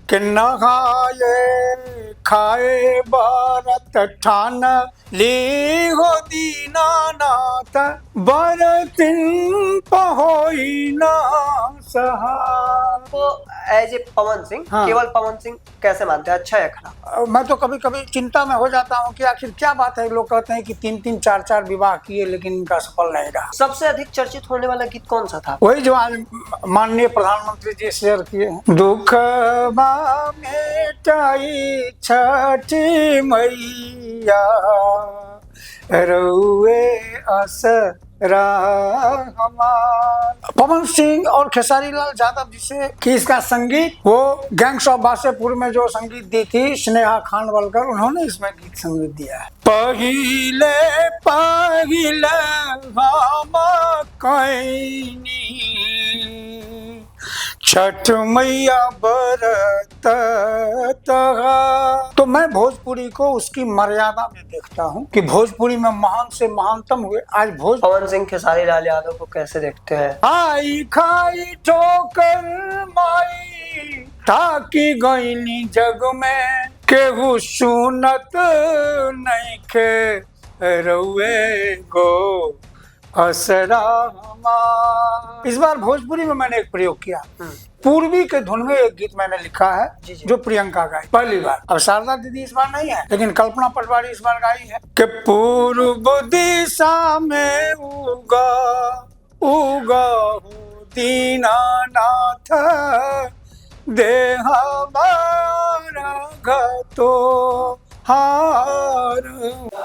कि नहाए खाए भरत ठान ली हो दीनानाथ बरतिन पहोई ना सहा। तो एज ए पवन सिंह, हाँ। केवल पवन सिंह कैसे मानते हैं, अच्छा या खराब? मैं तो कभी कभी चिंता में हो जाता हूँ कि आखिर क्या बात है। लोग कहते हैं कि 3-3 4-4 विवाह किए लेकिन इनका सफल नहीं रहा। सबसे अधिक चर्चित होने वाला गीत कौन सा था? वही जो आज माननीय प्रधानमंत्री जी शेयर किए हैं, दुख मेटाई छठी मैया रउए असरा हमार। पवन सिंह और खेसारी लाल यादव जिसे कि इसका संगीत वो गैंग्स ऑफ वासेपुर में जो संगीत दी थी स्नेहा खानवलकर, उन्होंने इसमें गीत संगीत दिया है। पहिले पहिले हम कैनी छठ मैया बरत। तो मैं भोजपुरी को उसकी मर्यादा में देखता हूँ कि भोजपुरी में महान से महानतम हुए। आज पवन सिंह खेसारी लाल यादव को कैसे देखते हैं? आई खाई ठोकर माई ताकि गईनी जग में केहू सुनत नहीं खे रउए गो असरा हमार। इस बार भोजपुरी में मैंने एक प्रयोग किया। पूर्वी के धुन में एक गीत मैंने लिखा है जो प्रियंका गाई पहली बार। अब शारदा दीदी इस बार नहीं है लेकिन कल्पना पटवारी इस बार गाई है कि पूर्व दिशा में उगा उगा दीनानाथ देहा तो हार।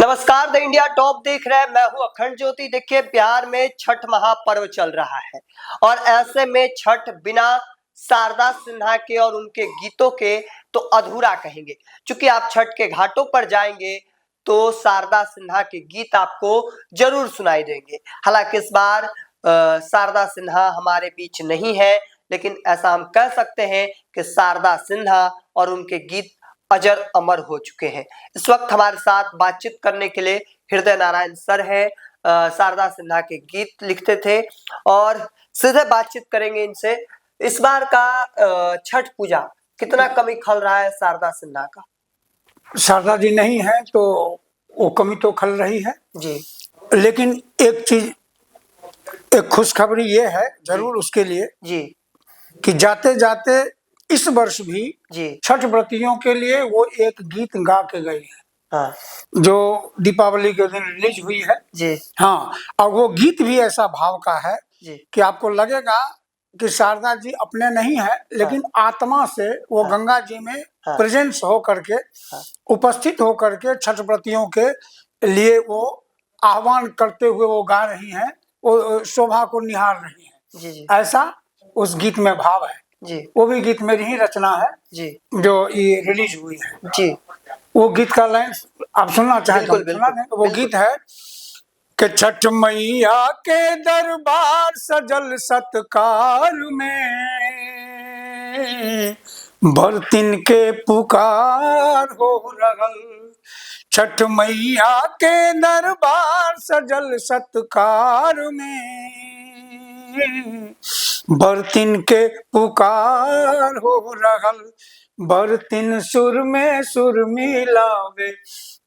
नमस्कार, द इंडिया टॉप देख रहे हैं, मैं हूं अखंड ज्योति। देखिए, बिहार में छठ महापर्व चल रहा है और ऐसे में छठ बिना शारदा सिन्हा के और उनके गीतों के तो अधूरा कहेंगे। क्योंकि आप छठ के घाटों पर जाएंगे तो शारदा सिन्हा के गीत आपको जरूर सुनाई देंगे। हालांकि इस बार शारदा सिन्हा हमारे बीच नहीं है, लेकिन ऐसा हम कह सकते हैं कि शारदा सिन्हा और उनके गीत अजर अमर हो चुके हैं। इस वक्त हमारे साथ बातचीत करने के लिए हृदय नारायण सर है। शारदा सिन्हा के गीत लिखते थे और सीधे बातचीत करेंगे इनसे। इस बार का छठ पूजा कितना कमी खल रहा है शारदा सिन्हा का? शारदा जी नहीं है तो वो कमी तो खल रही है जी, लेकिन एक चीज, एक खुशखबरी ये है जरूर उसके लिए जी, कि जाते जाते इस वर्ष भी जी, छठ व्रतियों के लिए वो एक गीत गा के गई है। हाँ, जो दीपावली के दिन रिलीज हुई है। जी, हाँ, और वो गीत भी ऐसा भाव का है जी, कि आपको लगेगा कि शारदा जी अपने नहीं है लेकिन आत्मा से वो गंगा जी में प्रेजेंस हो करके उपस्थित हो करके छठ व्रतियों के लिए वो आह्वान करते हुए वो गा रही हैं, वो शोभा को निहार रही हैं। जी, जी, ऐसा उस गीत में भाव है। जी, वो भी गीत मेरी ही रचना है जी, जो ये रिलीज हुई है। जी, वो गीत का लाइन आप सुनना चाहें तो सुना दें। वो गीत है कि छठ मैया के दरबार सजल सत्कार में बरतिन के पुकार हो रहल। छठ मैया के दरबार सजल सत्कार में बरतिन के पुकार हो रहल। बरतिन सुर में सुर मिलावे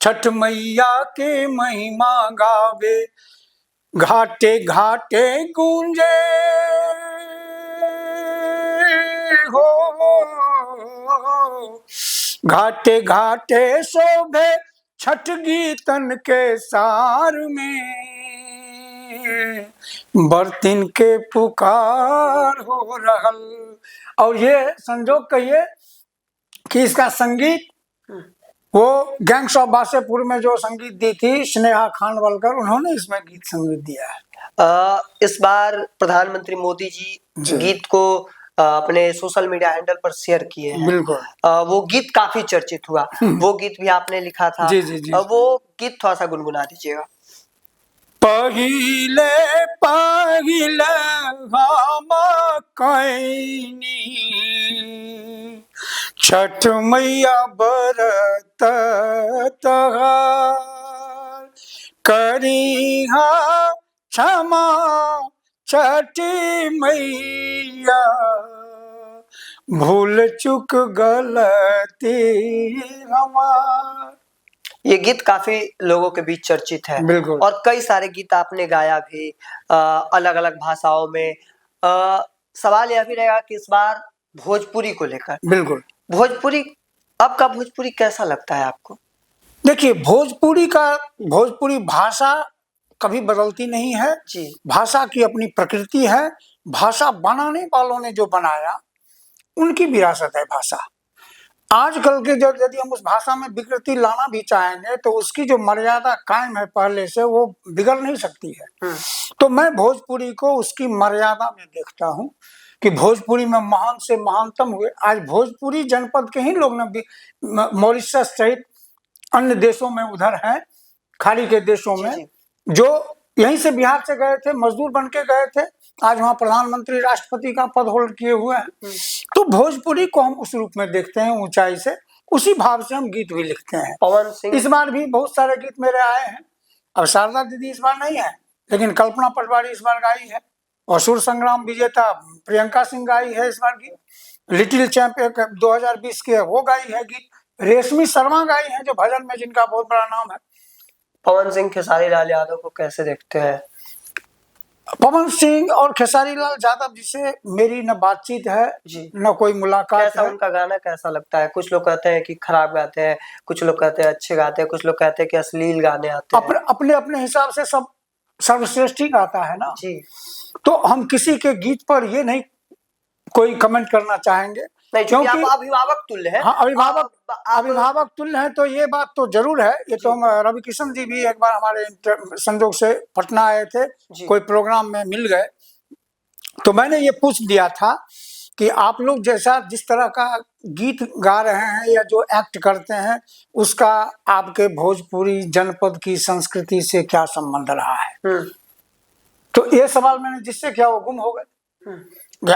छठ मैया के महिमा गावे। घाटे घाटे गूंजे हो घाटे घाटे शोभे छठ गीतन के सार में बरतिन के पुकार हो रहल। और ये संजोग कहिए कि इसका संगीत वो गैंग्स ऑफ वासेपुर में जो संगीत दी थी स्नेहा खानवलकर, उन्होंने इसमें गीत संगीत दिया है। इस बार प्रधानमंत्री मोदी जी गीत को अपने सोशल मीडिया हैंडल पर शेयर किए हैं। बिल्कुल। वो गीत काफी चर्चित हुआ। वो गीत भी आपने लिखा था। जी, जी, जी। वो गीत थोड़ा सा गुनगुना दीजिएगा। पहिले पहिले हम कैनी छठ मैया बरत करिहा क्षमा छठी मैया भूल चूक गलती हमार। ये गीत काफी लोगों के बीच चर्चित है बिल्कुल। और कई सारे गीत आपने गाया भी अलग अलग भाषाओं में। सवाल यह भी रहेगा कि इस बार भोजपुरी को लेकर, बिल्कुल। भोजपुरी, अब का भोजपुरी कैसा लगता है आपको? देखिए, भोजपुरी भाषा कभी बदलती नहीं है जी। भाषा की अपनी प्रकृति है। भाषा बनाने वालों ने जो बनाया उनकी विरासत है भाषा। आजकल के जब यदि हम उस भाषा में विकृति लाना भी चाहेंगे तो उसकी जो मर्यादा कायम है पहले से, वो बिगड़ नहीं सकती है। तो मैं भोजपुरी को उसकी मर्यादा में देखता हूँ कि भोजपुरी में महान से महानतम हुए। आज भोजपुरी जनपद के ही लोग न मॉरिशस सहित अन्य देशों में उधर हैं, खाड़ी के देशों में, जो यहीं से बिहार से गए थे, मजदूर बन के गए थे, आज वहां प्रधानमंत्री राष्ट्रपति का पद होल्ड किए हुए हैं। तो भोजपुरी को हम उस रूप में देखते हैं, ऊंचाई से, उसी भाव से हम गीत भी लिखते हैं। पवन सिंह इस बार भी बहुत सारे गीत मेरे आए हैं। अब शारदा दीदी इस बार नहीं है, लेकिन कल्पना पटवारी इस बार गाई है, और सुर संग्राम विजेता प्रियंका सिंह गाई है इस बार गीत। लिटिल चैंपियन 2020 के वो गाई है गीत। रेशमी शर्मा गाई है जो भजन में जिनका बहुत बड़ा नाम है। पवन सिंह खेसारी लाल यादव को कैसे देखते हैं? पवन सिंह और खेसारी लाल यादव जी से मेरी न बातचीत है जी, न कोई मुलाकात कैसा है। उनका गाना कैसा लगता है? कुछ लोग कहते हैं कि खराब गाते हैं, कुछ लोग कहते हैं अच्छे गाते हैं, कुछ लोग कहते हैं कि अश्लील गाने आते हैं। अपने अपने हिसाब से सब सर्वश्रेष्ठ ही गाता है ना जी। तो हम किसी के गीत पर ये नहीं कोई कमेंट करना चाहेंगे, नहीं, क्योंकि आप अभिभावक तुल्य हैं। हाँ, अभिभावक तुल्य हैं, तो ये बात तो जरूर है। ये तो हम रवि किशन जी भी एक बार हमारे संजोग से पटना आए थे, कोई प्रोग्राम में मिल गए, तो मैंने ये पूछ दिया था कि आप लोग जैसा जिस तरह का गीत गा रहे हैं या जो एक्ट करते हैं, उसका आपके भोजपुरी जनपद की संस्कृति से क्या संबंध रहा है। तो ये सवाल मैंने जिससे किया वो गुम हो गए।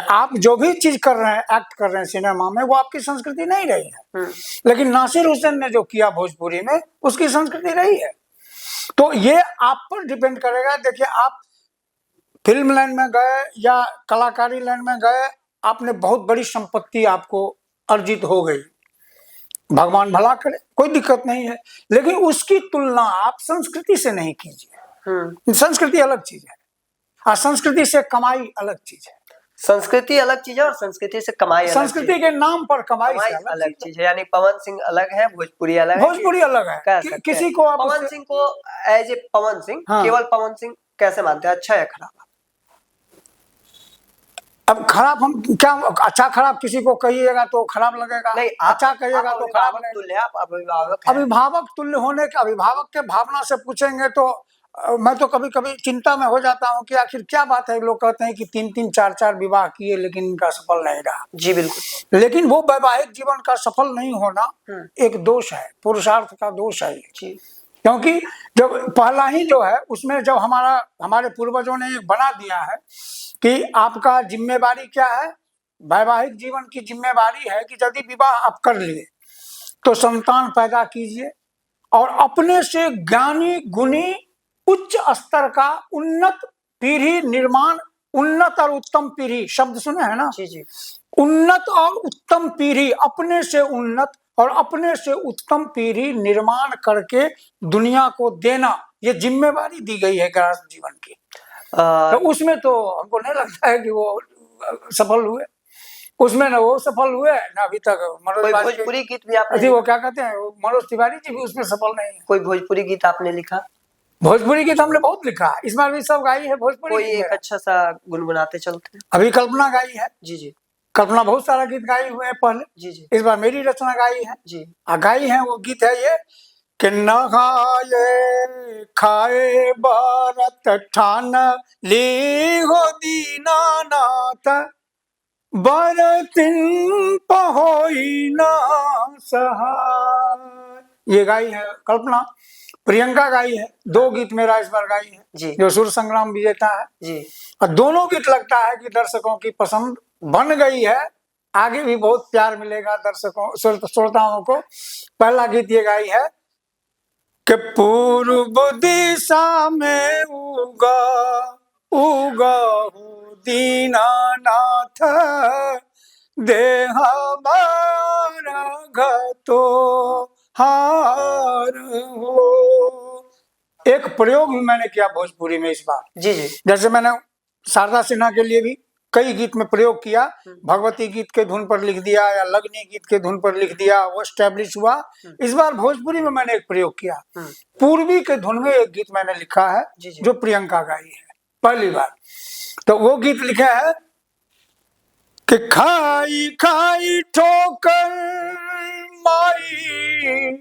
आप जो भी चीज कर रहे हैं, एक्ट कर रहे हैं सिनेमा में, वो आपकी संस्कृति नहीं रही है। लेकिन नासिर हुसैन ने जो किया भोजपुरी में, उसकी संस्कृति रही है। तो ये आप पर डिपेंड करेगा। देखिए, आप फिल्म लाइन में गए या कलाकारी लाइन में गए, आपने बहुत बड़ी संपत्ति आपको अर्जित हो गई, भगवान भला करे, कोई दिक्कत नहीं है, लेकिन उसकी तुलना आप संस्कृति से नहीं कीजिए। संस्कृति अलग चीज है और संस्कृति से कमाई अलग चीज है। संस्कृति अलग चीज है और संस्कृति से कमाई अलग, संस्कृति के नाम पर कमाई से अलग चीज है। यानी पवन सिंह अलग है, भोजपुरी अलग है। भोजपुरी अलग है। किसी को पवन सिंह को एज ए पवन सिंह, केवल पवन सिंह कैसे मानते हैं? अच्छा या खराब? अब खराब हम क्या, अच्छा खराब किसी को कहिएगा तो खराब लगेगा, नहीं अच्छा कहिएगा तो खराब लगेगा। अभिभावक तुल्य होने के, अभिभावक के भावना से पूछेंगे तो मैं तो कभी कभी चिंता में हो जाता हूँ कि आखिर क्या बात है। लोग कहते हैं कि 3-3 4-4 विवाह किए लेकिन इनका सफल नहीं रहा। जी बिल्कुल। लेकिन वो वैवाहिक जीवन का सफल नहीं होना एक दोष है, पुरुषार्थ का दोष है जी। क्योंकि जब पहला ही जो है उसमें जब हमारे पूर्वजों ने एक बना दिया है कि आपका जिम्मेवारी क्या है, वैवाहिक जीवन की जिम्मेवारी है कि यदि विवाह आप कर लिए तो संतान पैदा कीजिए और अपने से ज्ञानी गुणी उच्च स्तर का उन्नत पीढ़ी निर्माण, उन्नत और उत्तम पीढ़ी शब्द सुने हैं ना जी जी, उन्नत और उत्तम पीढ़ी, अपने से उन्नत और अपने से उत्तम पीढ़ी निर्माण करके दुनिया को देना, ये जिम्मेवारी दी गई है गृहस्थ जीवन की। तो उसमें तो हमको नहीं लगता है कि वो सफल हुए, उसमें ना वो सफल हुए ना अभी तक। भोजपुरी गीत भी आपने, वो क्या कहते हैं, मनोज तिवारी जी भी उसमें सफल नहीं है। कोई भोजपुरी गीत आपने लिखा? भोजपुरी गीत हमने बहुत लिखा, इस बार भी सब गाई है भोजपुरी। कोई एक अच्छा सा गुनगुनाते चलते हैं। अभी कल्पना गाई है जी जी, कल्पना बहुत सारा गीत गाई हुए हैं पहले जी जी, इस बार मेरी रचना गाई है जी। गाई है वो गीत है ये कि नहाए खाए भारत ठान ली हो दीनानाथ बरतिन पहोई ना सहाय। ये गाई है कल्पना। प्रियंका गाई है 2 गीत मेरा इस बार गाई है जी, जो सुर संग्राम विजेता है जी। और दोनों गीत लगता है कि दर्शकों की पसंद बन गई है, आगे भी बहुत प्यार मिलेगा दर्शकों श्रोताओं को। पहला गीत ये गाई है कि पूर्व दिशा में उगा उगा दीनानाथ दे हमारा घतो हार हो। एक प्रयोग भी मैंने किया भोजपुरी में इस बार। जी जी। जैसे मैंने शारदा सिन्हा के लिए भी कई गीत में प्रयोग किया, भगवती गीत के धुन पर लिख दिया या लगनी गीत के धुन पर लिख दिया, वो स्टैब्लिश हुआ। इस बार भोजपुरी में मैंने एक प्रयोग किया, पूर्वी के धुन में एक गीत मैंने लिखा है जो प्रियंका गाई है पहली बार। तो वो गीत लिखा है कि खाई खाई ठोकर माई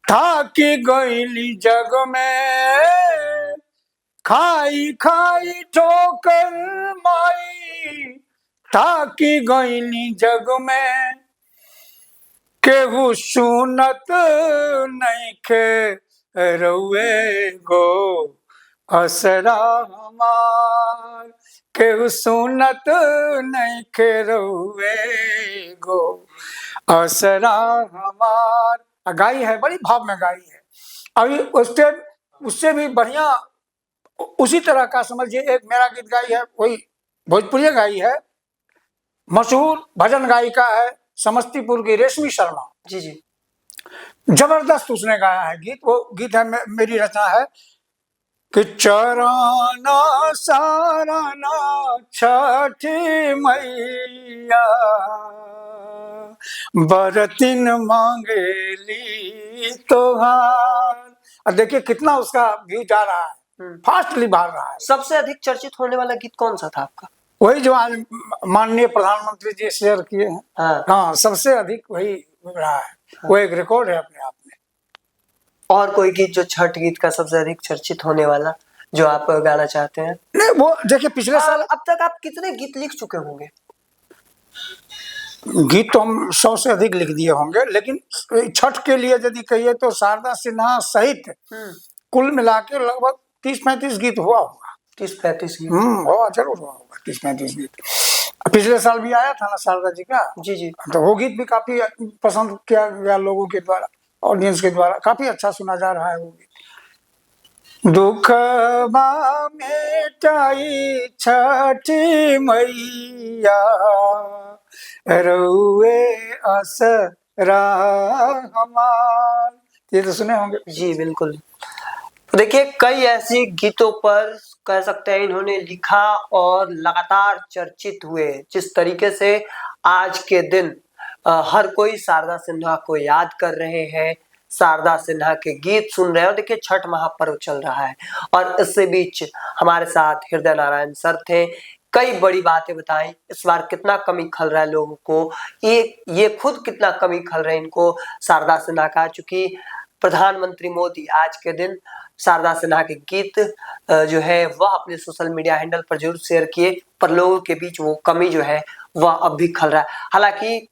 थाकी गईली जग में, खाई खाई ठोकर माई थाकी गईली जग में, केहू सुनत नइखे रउए गो असरा हमार, केहू सुनत नइखे रउए गो असरा हमार। गाई है, बड़ी भाव में गाई है। अभी उससे भी बढ़िया उसी तरह का समझिए एक मेरा गीत गाई है, वही भोजपुरी गाई है, मशहूर भजन गायिका है समस्तीपुर की रेशमी शर्मा। जी जी। जबरदस्त उसने गाया है गीत। वो गीत है मेरी रचना है कि चराना साराना छठी मैया, बरतिन मांगेली तोहार। अब देखिए कितना उसका व्यू जा रहा है, फास्टली बढ़ रहा है। सबसे अधिक चर्चित होने वाला गीत कौन सा था आपका? वही जो आज माननीय प्रधानमंत्री जी शेयर किए हैं। हाँ, सबसे अधिक वही रहा है। वो एक रिकॉर्ड है अपने आप में। और कोई गीत जो छठ गीत का सबसे अधिक चर्चित होने वाला जो आप गाना चाहते हैं? नहीं, वो देखिए पिछले साल अब तक आप कितने गीत लिख चुके होंगे? गीत तो हम 100 से अधिक लिख दिए होंगे, लेकिन छठ के लिए यदि कहिए तो शारदा सिन्हा सहित कुल मिला के लगभग 30-35 गीत हुआ होगा। 30-35 गीत हुआ, जरूर हुआ होगा 30-35 गीत। पिछले साल भी आया था ना शारदा जी का। जी जी। तो वो गीत भी काफी पसंद किया गया लोगों के द्वारा, ऑडियंस के द्वारा, काफी अच्छा सुना जा रहा है वो गीत। दुख मेटाई छठी मैया, रउए असरा हमार। ये तो सुने होंगे। जी बिल्कुल। देखिए कई ऐसी गीतों पर कह सकते हैं इन्होंने लिखा और लगातार चर्चित हुए। जिस तरीके से आज के दिन हर कोई शारदा सिन्हा को याद कर रहे हैं, शारदा सिन्हा के गीत सुन रहे हैं, और देखिए छठ महापर्व चल रहा है और इससे बीच हमारे साथ हृदय नारायण सर थे। कई बड़ी बातें बताई। इस बार कितना कमी खल रहा है लोगों को, ये खुद कितना कमी खल रहा है इनको शारदा सिन्हा का, चूंकि प्रधानमंत्री मोदी आज के दिन शारदा सिन्हा के गीत जो है वह अपने सोशल मीडिया हैंडल पर जरूर शेयर किए, पर लोगों के बीच वो कमी जो है वह अब भी खल रहा है। हालांकि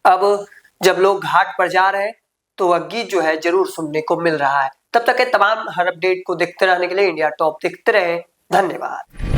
अब जब लोग घाट पर जा रहे हैं तो वह गीत जो है जरूर सुनने को मिल रहा है। तब तक के तमाम हर अपडेट को देखते रहने के लिए इंडिया टॉप देखते रहे। धन्यवाद।